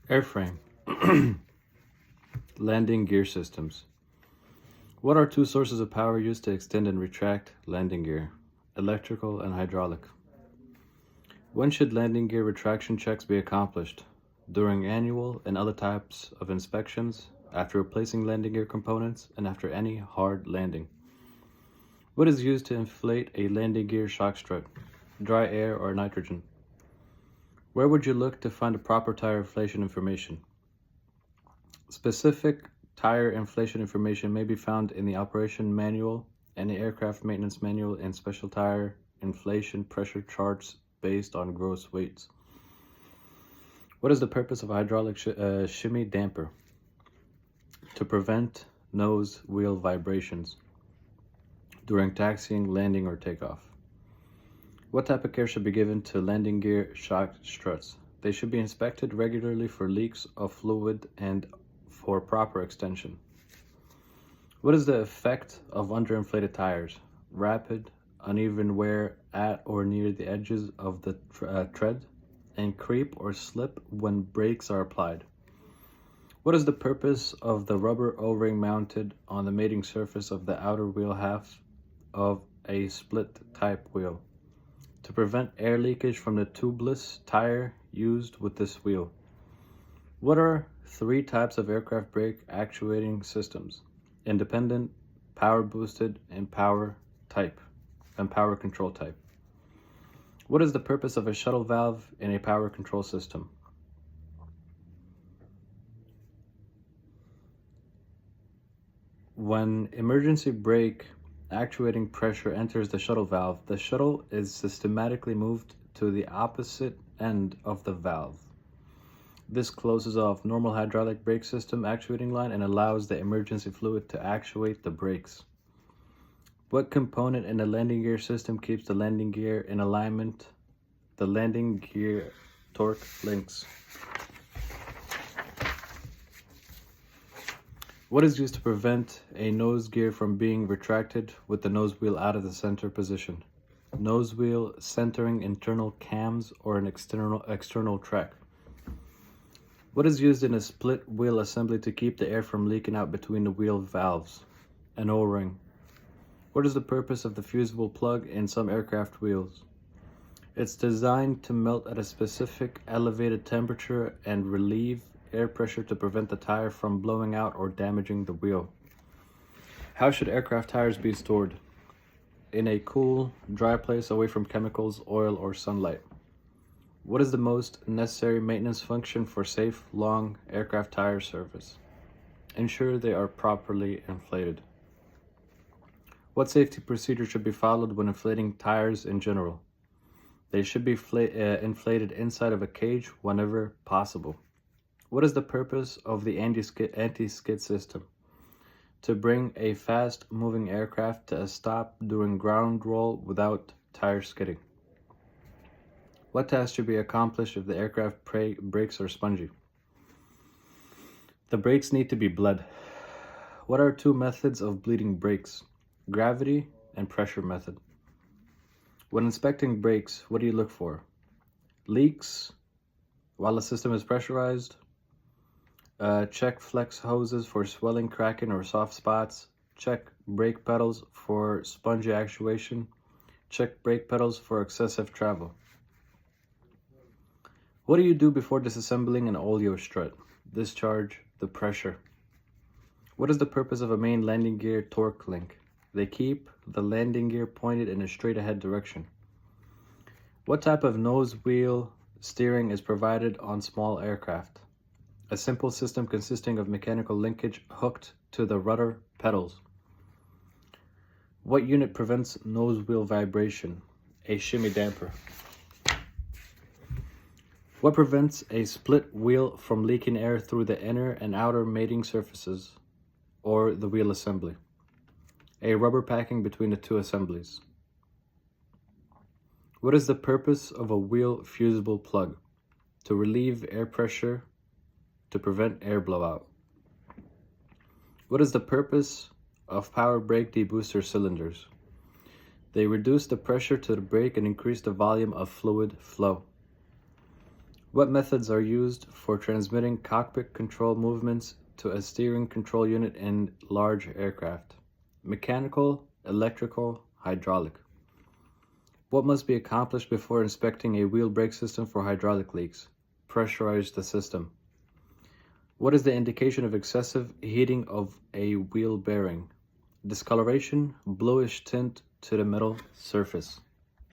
Airframe. Landing gear systems. What are two sources of power used to extend and retract landing gear? Electrical and hydraulic. When should landing gear retraction checks be accomplished? During annual and other types of inspections, after replacing landing gear components, and after any hard landing. What is used to inflate a landing gear shock strut? Dry air or nitrogen? Where would you look to find the proper tire inflation information? Specific tire inflation information may be found in the operation manual and the aircraft maintenance manual and special tire inflation pressure charts based on gross weights. What is the purpose of a hydraulic shimmy damper? To prevent nose wheel vibrations during taxiing, landing, or takeoff. What type of care should be given to landing gear shock struts? They should be inspected regularly for leaks of fluid and for proper extension. What is the effect of underinflated tires? Rapid, uneven wear at or near the edges of the tread, and creep or slip when brakes are applied. What is the purpose of the rubber O-ring mounted on the mating surface of the outer wheel half of a split type wheel? To prevent air leakage from the tubeless tire used with this wheel. What are three types of aircraft brake actuating systems? Independent, power boosted, and power control type. What is the purpose of a shuttle valve in a power control system? When emergency brake actuating pressure enters the shuttle valve, the shuttle is systematically moved to the opposite end of the valve. This closes off normal hydraulic brake system actuating line and allows the emergency fluid to actuate the brakes. What component in the landing gear system keeps the landing gear in alignment? The landing gear torque links. What is used to prevent a nose gear from being retracted with the nose wheel out of the center position? Nose wheel centering internal cams or an external track. What is used in a split wheel assembly to keep the air from leaking out between the wheel valves? An O-ring. What is the purpose of the fusible plug in some aircraft wheels? It's designed to melt at a specific elevated temperature and relieve air pressure to prevent the tire from blowing out or damaging the wheel. How should aircraft tires be stored? In a cool, dry place away from chemicals, oil, or sunlight. What is the most necessary maintenance function for safe, long aircraft tire service? Ensure they are properly inflated. What safety procedure should be followed when inflating tires in general? They should be inflated inside of a cage whenever possible. What is the purpose of the anti-skid system? To bring a fast-moving aircraft to a stop during ground roll without tire skidding. What task should be accomplished if the aircraft brakes are spongy? The brakes need to be bled. What are two methods of bleeding brakes? Gravity and pressure method. When inspecting brakes, what do you look for? Leaks while the system is pressurized. Check flex hoses for swelling, cracking, or soft spots. Check brake pedals for spongy actuation. Check brake pedals for excessive travel. What do you do before disassembling an oleo strut? Discharge the pressure. What is the purpose of a main landing gear torque link? They keep the landing gear pointed in a straight ahead direction. What type of nose wheel steering is provided on small aircraft? A simple system consisting of mechanical linkage hooked to the rudder pedals. What unit prevents nose wheel vibration? A shimmy damper. What prevents a split wheel from leaking air through the inner and outer mating surfaces or the wheel assembly? A rubber packing between the two assemblies. What is the purpose of a wheel fusible plug? To relieve air pressure to prevent air blowout. What is the purpose of power brake debooster cylinders? They reduce the pressure to the brake and increase the volume of fluid flow. What methods are used for transmitting cockpit control movements to a steering control unit in large aircraft? Mechanical, electrical, hydraulic. What must be accomplished before inspecting a wheel brake system for hydraulic leaks? Pressurize the system. What is the indication of excessive heating of a wheel bearing? Discoloration, bluish tint to the metal surface.